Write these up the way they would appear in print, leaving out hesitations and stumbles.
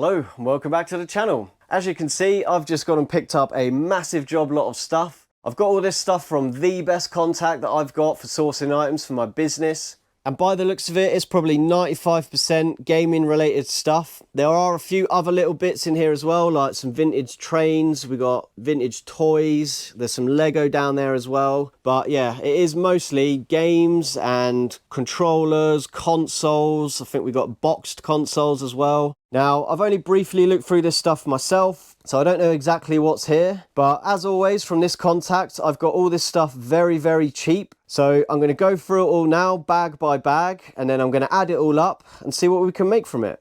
Hello and welcome back to the channel. As you can see, I've just gone and picked up a massive job lot of stuff. I've got all this stuff from the best contact that I've got for sourcing items for my business. And by the looks of it, it's probably 95% gaming related stuff. There are a few other little bits in here as well, like some vintage trains, we got vintage toys, there's some Lego down there as well. But yeah, it is mostly games and controllers, consoles. I think we got boxed consoles as well. Now, I've only briefly looked through this stuff myself, so I don't know exactly what's here. But as always, from this contact, I've got all this stuff very, very cheap. So I'm going to go through it all now, bag by bag, and then I'm going to add it all up and see what we can make from it.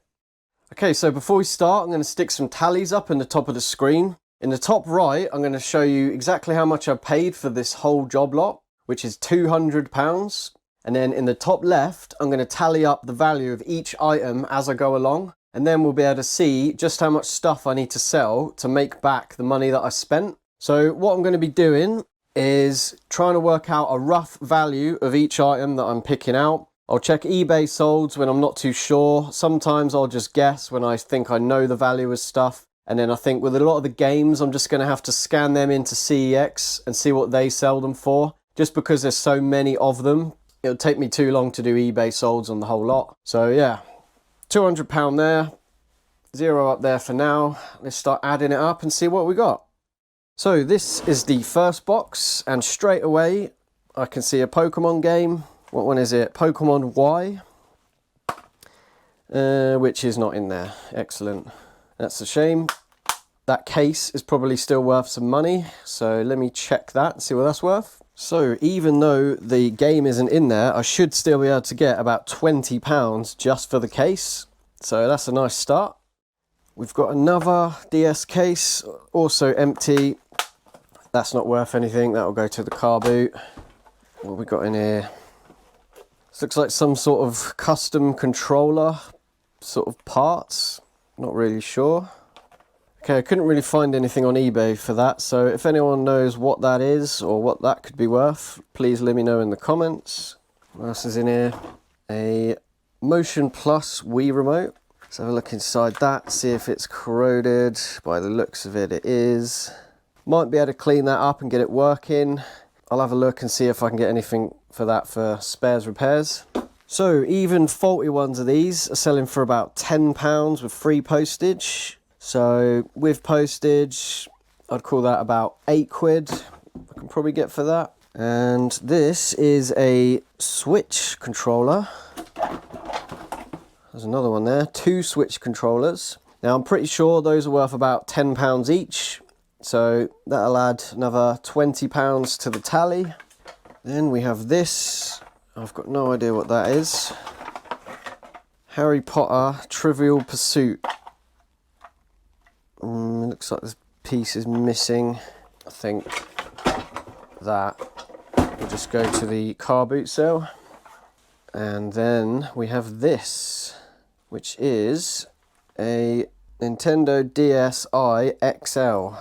Okay, so before we start, I'm going to stick some tallies up in the top of the screen. In the top right, I'm going to show you exactly how much I paid for this whole job lot, which is £200. And then in the top left, I'm going to tally up the value of each item as I go along. And then we'll be able to see just how much stuff I need to sell to make back the money that I spent. So what I'm going to be doing is trying to work out a rough value of each item that I'm picking out. I'll check eBay solds when I'm not too sure. Sometimes I'll just guess when I think I know the value of stuff. And then I think with a lot of the games, I'm just going to have to scan them into CEX and see what they sell them for. Just because there's so many of them, it'll take me too long to do eBay solds on the whole lot. So yeah. £200 there, zero up there for now. Let's start adding it up and see what we got. So this is the first box, and straight away I can see a Pokemon game. What one is it? Pokemon Y, which is not in there. Excellent. That's a shame. That case is probably still worth some money, so let me check that and see what that's worth. So even though the game isn't in there, I should still be able to get about £20 just for the case. So that's a nice start. We've got another DS case, also empty. That's not worth anything, that'll go to the car boot. What have we got in here? This looks like some sort of custom controller sort of parts. Not really sure. Okay, I couldn't really find anything on eBay for that, so if anyone knows what that is or what that could be worth, please let me know in the comments. What else is in here? A Motion Plus Wii remote. Let's have a look inside that, see if it's corroded. By the looks of it, it is. Might be able to clean that up and get it working. I'll have a look and see if I can get anything for that for spares repairs. So even faulty ones of these are selling for about £10 with free postage. So with postage, I'd call that about £8 I can probably get for that. And this is a Switch controller. There's another one there, 2 Switch controllers. Now I'm pretty sure those are worth about £10 each. So that'll add another £20 to the tally. Then we have this. I've got no idea what that is. Harry Potter Trivial Pursuit. Looks like this piece is missing. I think that will just go to the car boot sale. And then we have this, which is a Nintendo DSi XL,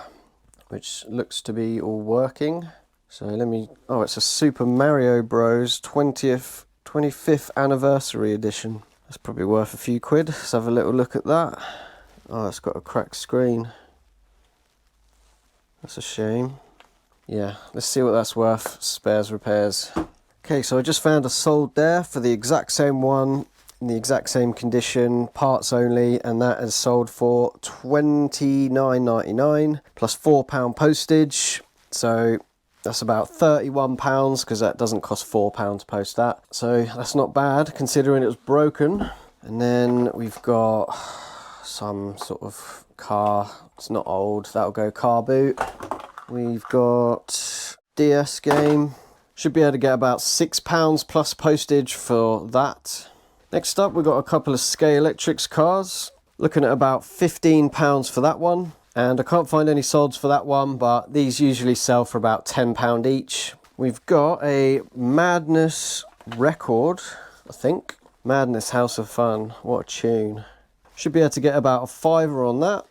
which looks to be all working. So let me, oh, it's a Super Mario Bros 25th anniversary edition. That's probably worth a few quid. Let's have a little look at that. Oh, it's got a cracked screen. That's a shame. Yeah, let's see what that's worth. Spares repairs. Okay, so I just found a sold there for the exact same one, in the exact same condition, parts only, and that is sold for £29.99 plus £4 postage. So that's about £31 because that doesn't cost £4 to post that. So that's not bad considering it was broken. And then we've got some sort of car. It's not old, that'll go car boot. We've got DS game. Should be able to get about £6 plus postage for that. Next up, we've got a couple of Scalextrics cars. Looking at about £15 for that one. And I can't find any solds for that one, but these usually sell for about £10 each. We've got a Madness record, I think. Madness House of Fun, what a tune. Should be able to get about a £5 on that.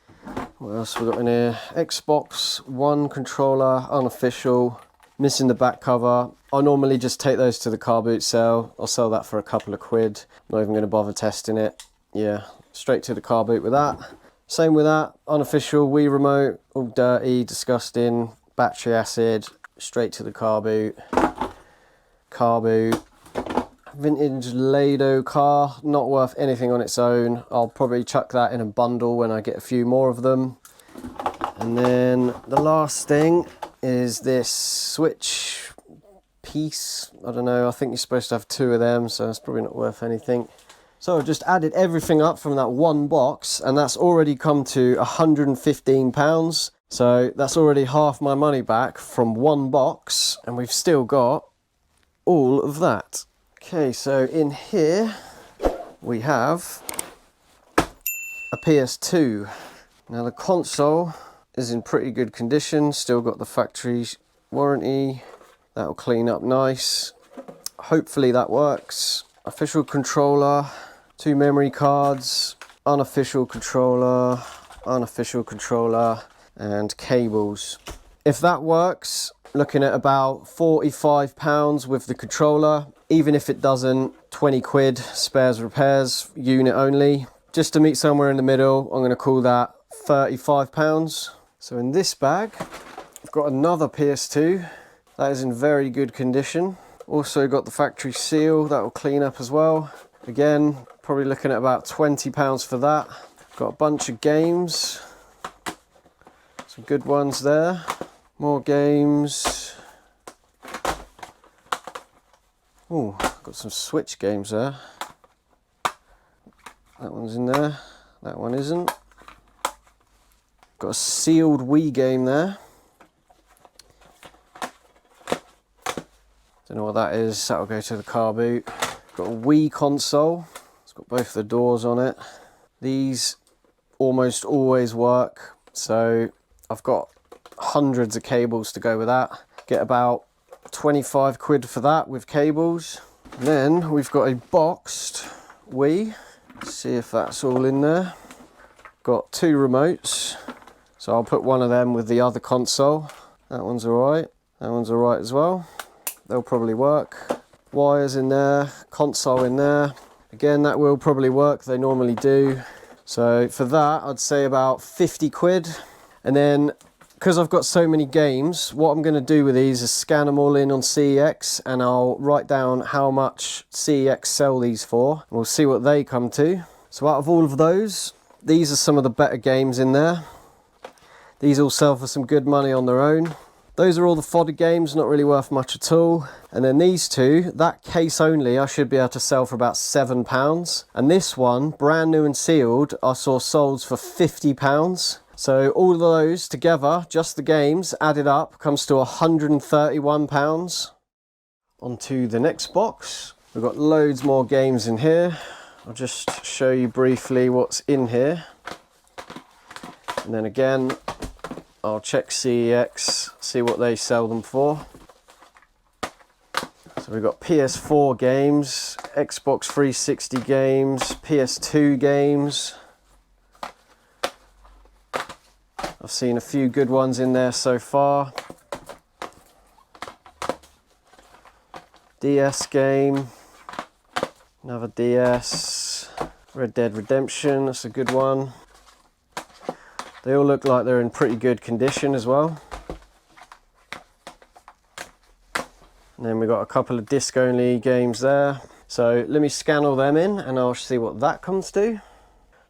What else we got in here? Xbox One controller, unofficial. Missing the back cover. I normally just take those to the car boot sale. I'll sell that for a couple of quid. Not even going to bother testing it. Yeah, straight to the car boot with that. Same with that, unofficial Wii remote, all dirty, disgusting, battery acid, straight to the car boot. Car boot. Vintage Lado car, not worth anything on its own. I'll probably chuck that in a bundle when I get a few more of them. And then the last thing is this switch piece. I don't know, I think you're supposed to have 2 of them, so it's probably not worth anything. So I've just added everything up from that one box, and that's already come to £115. So that's already half my money back from one box, and we've still got all of that. Okay, so in here we have a PS2. Now the console is in pretty good condition, still got the factory warranty. That'll clean up nice. Hopefully that works. Official controller, 2 memory cards, unofficial controller, and cables. If that works, looking at about £45 with the controller. Even if it doesn't, 20 quid, spares repairs, unit only. Just to meet somewhere in the middle, I'm gonna call that £35. So in this bag, I've got another PS2. That is in very good condition. Also got the factory seal, that will clean up as well. Again, probably looking at about £20 for that. Got a bunch of games. Some good ones there. More games. Oh, got some Switch games there. That one's in there. That one isn't. Got a sealed Wii game there. Don't know what that is. That'll go to the car boot. Got a Wii console. It's got both the doors on it. These almost always work. So I've got hundreds of cables to go with that. Get about 25 quid for that with cables. And then we've got a boxed Wii. Let's see if that's all in there. Got 2 remotes. So I'll put one of them with the other console. That one's alright. That one's alright as well. They'll probably work. Wires in there, console in there. Again, that will probably work. They normally do. So for that, I'd say about 50 quid. And then, because I've got so many games, what I'm going to do with these is scan them all in on CEX, and I'll write down how much CEX sell these for. We'll see what they come to. So out of all of those, these are some of the better games in there. These all sell for some good money on their own. Those are all the fodder games, not really worth much at all. And then these two, that case only, I should be able to sell for about £7. And this one, brand new and sealed, I saw sold for £50. So all of those together, just the games, added up, comes to £131. On to the next box. We've got loads more games in here. I'll just show you briefly what's in here. And then again, I'll check CEX, see what they sell them for. So we've got PS4 games, Xbox 360 games, PS2 games. I've seen a few good ones in there so far. DS game, another DS, Red Dead Redemption, that's a good one. They all look like they're in pretty good condition as well. And then we've got a couple of disc only games there. So let me scan all them in and I'll see what that comes to.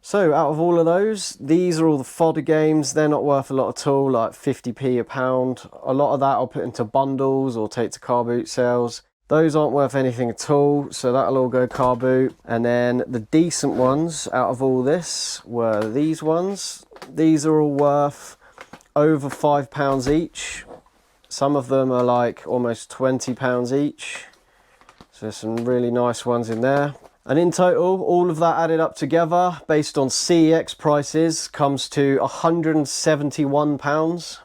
So out of all of those, these are all the fodder games. They're not worth a lot at all, like 50p a pound. A lot of that I'll put into bundles or take to car boot sales. Those aren't worth anything at all, so that'll all go car boot. And then the decent ones out of all this were these ones. These are all worth over £5 each. Some of them are like almost £20 each. So there's some really nice ones in there. And in total, all of that added up together, based on CEX prices, comes to £171.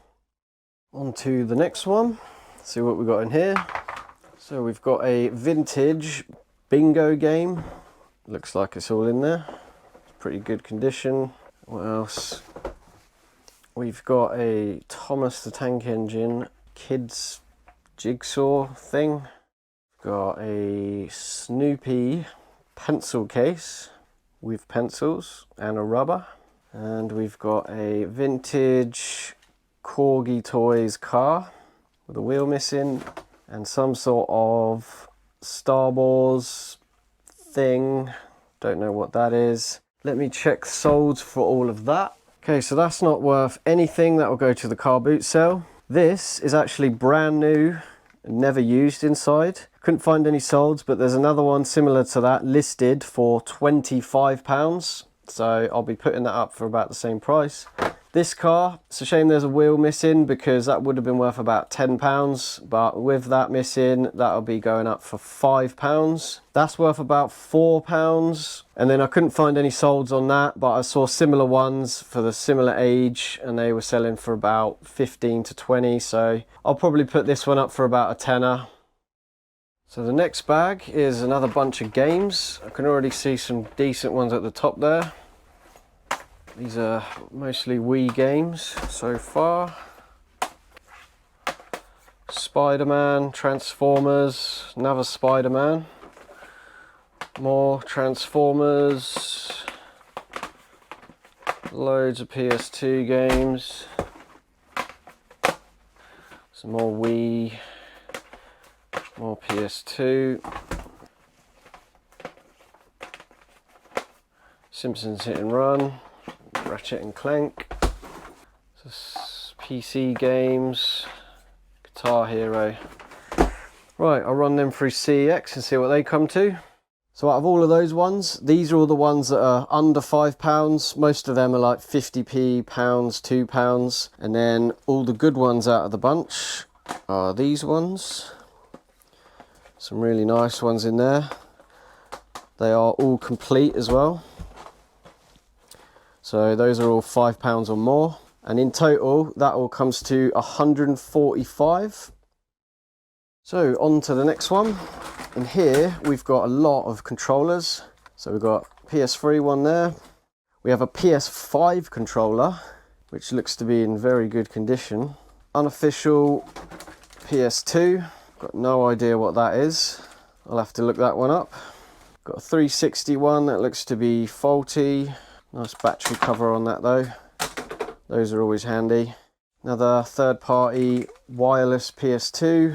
On to the next one. See what we've got in here. So we've got a vintage bingo game. Looks like it's all in there. It's pretty good condition. What else? We've got a Thomas the Tank Engine kids jigsaw thing. Got a Snoopy pencil case with pencils and a rubber. And we've got a vintage Corgi Toys car with a wheel missing and some sort of Star Wars thing. Don't know what that is. Let me check solds for all of that. Okay, so that's not worth anything. That will go to the car boot sale. This is actually brand new, never used inside. Couldn't find any solds, but there's another one similar to that listed for £25. So I'll be putting that up for about the same price. This car, it's a shame there's a wheel missing because that would have been worth about £10, but with that missing, that'll be going up for £5. That's worth about £4. And then I couldn't find any solds on that, but I saw similar ones for the similar age and they were selling for about 15 to 20. So I'll probably put this one up for about a tenner. So the next bag is another bunch of games. I can already see some decent ones at the top there. These are mostly Wii games so far. Spider-Man, Transformers, another Spider-Man. More Transformers. Loads of PS2 games. Some more Wii. More PS2. Simpsons Hit and Run. Ratchet and Clank. PC games. Guitar Hero. Right, I'll run them through CEX and see what they come to. So out of all of those ones, these are all the ones that are under £5. Most of them are like 50p, pounds, £2. And then all the good ones out of the bunch are these ones. Some really nice ones in there. They are all complete as well. So those are all £5 or more. And in total, that all comes to 145. So on to the next one. And here we've got a lot of controllers. So we've got PS3 one there. We have a PS5 controller, which looks to be in very good condition. Unofficial PS2. Got no idea what that is. I'll have to look that one up. Got a 360 one that looks to be faulty. Nice battery cover on that though. Those are always handy. Another third party wireless PS2.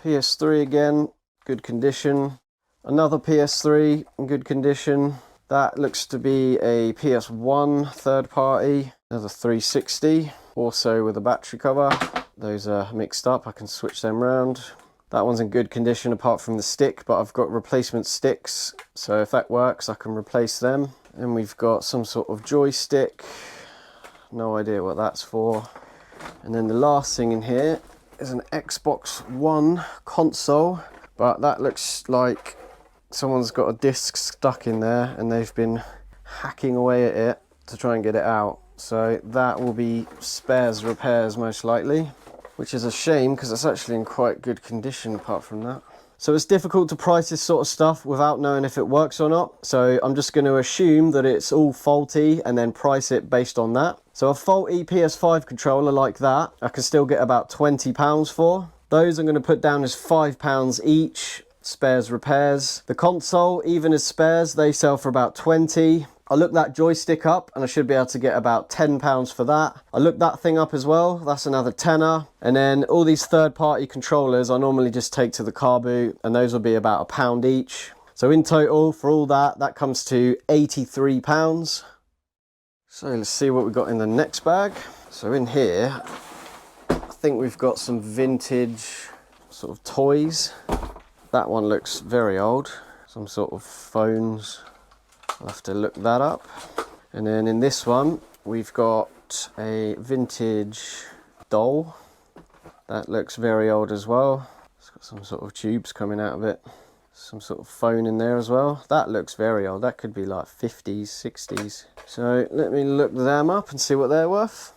PS3 again, good condition. Another PS3 in good condition. That looks to be a PS1 third party. Another 360, also with a battery cover. Those are mixed up, I can switch them around. That one's in good condition apart from the stick, but I've got replacement sticks. So if that works, I can replace them. And we've got some sort of joystick. No idea what that's for. And then the last thing in here is an Xbox One console, but that looks like someone's got a disc stuck in there and they've been hacking away at it to try and get it out. So that will be spares repairs most likely, which is a shame because it's actually in quite good condition apart from that. So it's difficult to price this sort of stuff without knowing if it works or not. So I'm just going to assume that it's all faulty and then price it based on that. So a faulty PS5 controller like that, I can still get about £20 for. Those I'm going to put down as £5 each, spares repairs. The console, even as spares, they sell for about 20. I looked that joystick up and I should be able to get about £10 for that. I looked that thing up as well, that's another tenner. And then all these third-party controllers I normally just take to the car boot and those will be about £1 each. So in total, for all that, that comes to £83. So let's see what we've got in the next bag. So in here, I think we've got some vintage sort of toys. That one looks very old, some sort of phones. I'll have to look that up. And then in this one, we've got a vintage doll. That looks very old as well. It's got some sort of tubes coming out of it. Some sort of phone in there as well. That looks very old. That could be like 50s, 60s. So let me look them up and see what they're worth.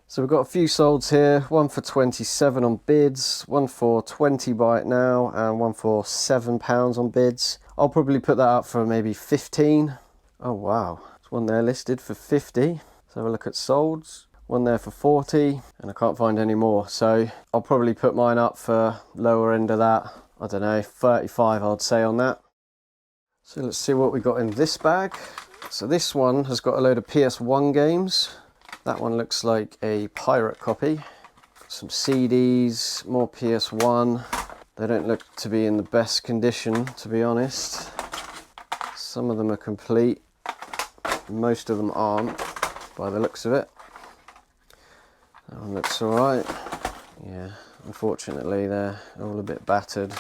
So we've got a few solds here, one for 27 on bids, one for 20 buy it now, and one for £7 on bids. I'll probably put that up for maybe 15. Oh wow, there's one there listed for 50. Let's have a look at solds. One there for 40, and I can't find any more. So I'll probably put mine up for lower end of that. I don't know, 35 I'd say on that. So let's see what we got in this bag. So this one has got a load of PS1 games. That one looks like a pirate copy. Some CDs, more PS1. They don't look to be in the best condition, to be honest. Some of them are complete. Most of them aren't, by the looks of it. That one looks alright. Yeah, unfortunately they're all a bit battered.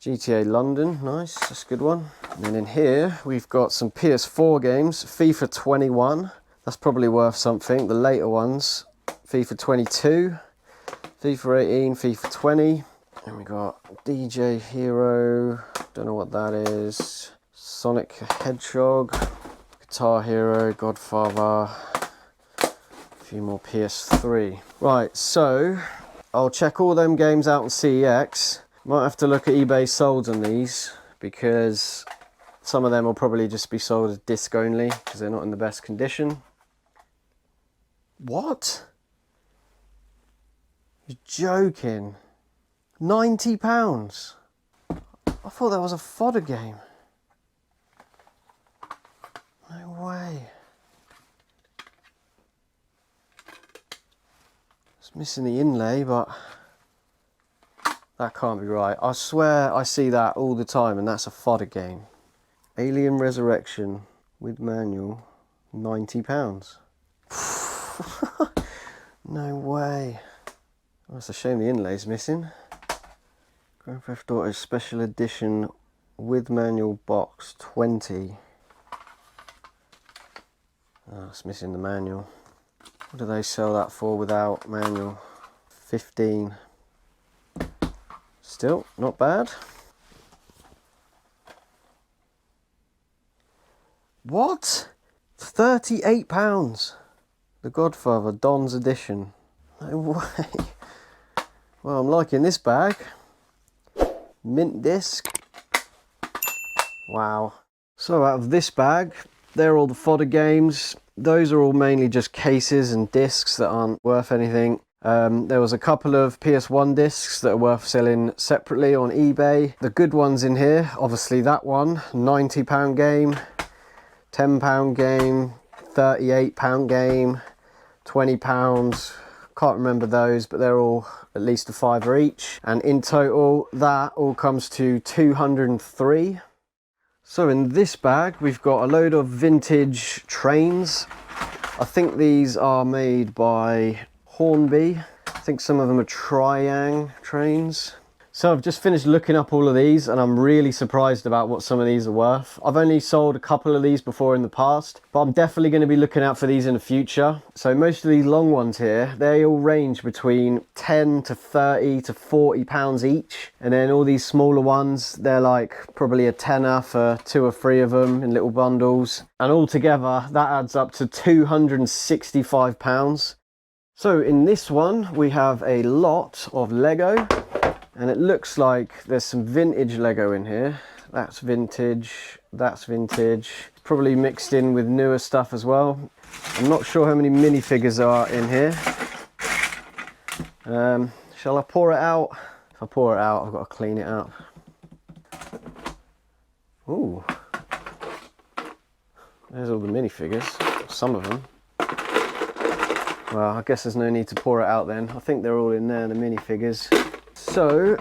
GTA London, nice, that's a good one. And then in here we've got some PS4 games. FIFA 21, that's probably worth something. The later ones, FIFA 22, FIFA 18, FIFA 20. And we got DJ Hero, don't know what that is. Sonic Hedgehog, Guitar Hero, Godfather. A few more PS3. Right, so I'll check all them games out on CEX. Might have to look at eBay solds on these because some of them will probably just be sold as disc only because they're not in the best condition. What? You're joking. £90? I thought that was a fodder game. No way. It's missing the inlay, but that can't be right. I swear I see that all the time and that's a fodder game. Alien Resurrection with manual, £90. No way. Oh, it's a shame the inlay's missing. Grand Theft Auto Special Edition with manual box, 20. Oh, it's missing the manual. What do they sell that for without manual? 15. Still, not bad. What? £38. The Godfather Don's Edition. No way. Well, I'm liking this bag. Mint disc. Wow. So out of this bag, they're all the fodder games. Those are all mainly just cases and discs that aren't worth anything. There was a couple of PS1 discs that are worth selling separately on eBay. The good ones in here, obviously that one, £90 game, £10 game, £38 game, £20. Can't remember those, but they're all at least a £5 each. And in total, that all comes to 203. So in this bag, we've got a load of vintage trains. I think these are made by Hornby. I think some of them are Triang trains. So I've just finished looking up all of these and I'm really surprised about what some of these are worth. I've only sold a couple of these before in the past, but I'm definitely going to be looking out for these in the future. So most of these long ones here, they all range between 10 to 30 to 40 pounds each. And then all these smaller ones, they're like probably a tenner for 2 or 3 of them in little bundles. And altogether that adds up to £265. So in this one, we have a lot of Lego. And it looks like there's some vintage Lego in here. That's vintage, that's vintage. Probably mixed in with newer stuff as well. I'm not sure how many minifigures are in here. Shall I pour it out? If I pour it out, I've got to clean it up. Ooh. There's all the minifigures, some of them. Well, I guess there's no need to pour it out then. I think they're all in there, the minifigures. So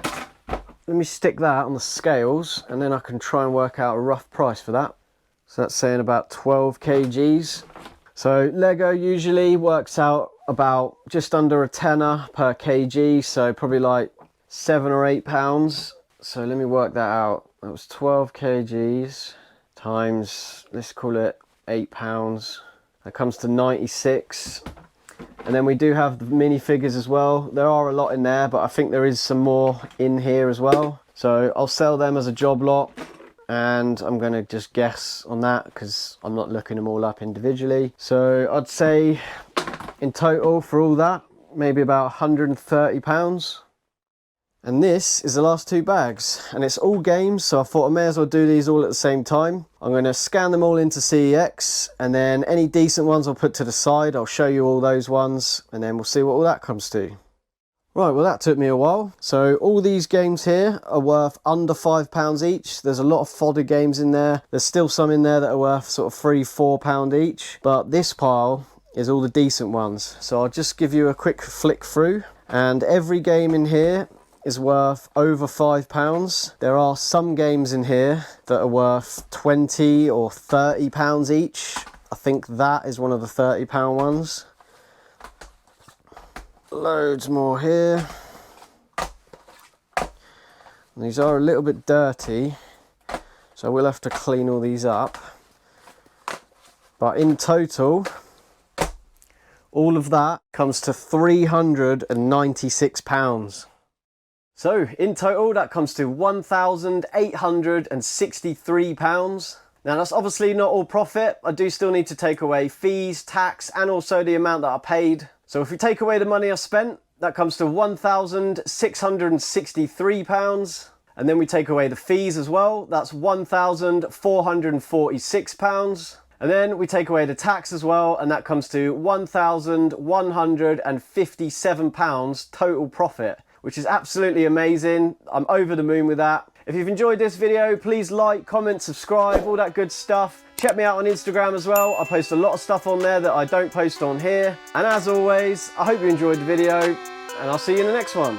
let me stick that on the scales and then I can try and work out a rough price for that. So that's saying about 12 kgs. So Lego usually works out about just under a tenner per kg, so probably like 7 or 8 pounds. So let me work that out. That was 12 kgs times, let's call it 8 pounds. That comes to 96. And then we do have the minifigures as well. There are a lot in there, but I think there is some more in here as well. So I'll sell them as a job lot and I'm going to just guess on that because I'm not looking them all up individually. So I'd say in total for all that, maybe about £130. And this is the last 2 bags and it's all games, so I thought I may as well do these all at the same time. I'm going to scan them all into CEX and then any decent ones I'll put to the side. I'll show you all those ones and then we'll see what all that comes to. Right, well that took me a while. So all these games here are worth under £5 each. There's a lot of fodder games in there. There's still some in there that are worth sort of £3–4 each. But this pile is all the decent ones. So I'll just give you a quick flick through. And every game in here is worth over £5. There are some games in here that are worth £20 or £30 each. I think that is one of the £30 ones. Loads more here. And these are a little bit dirty, so we'll have to clean all these up. But in total, all of that comes to £396. So in total, that comes to £1,863. Now that's obviously not all profit. I do still need to take away fees, tax, and also the amount that I paid. So if we take away the money I spent, that comes to £1,663. And then we take away the fees as well. That's £1,446. And then we take away the tax as well, and that comes to £1,157 total profit, which is absolutely amazing. I'm over the moon with that. If you've enjoyed this video, please like, comment, subscribe, all that good stuff. Check me out on Instagram as well. I post a lot of stuff on there that I don't post on here. And as always, I hope you enjoyed the video, and I'll see you in the next one.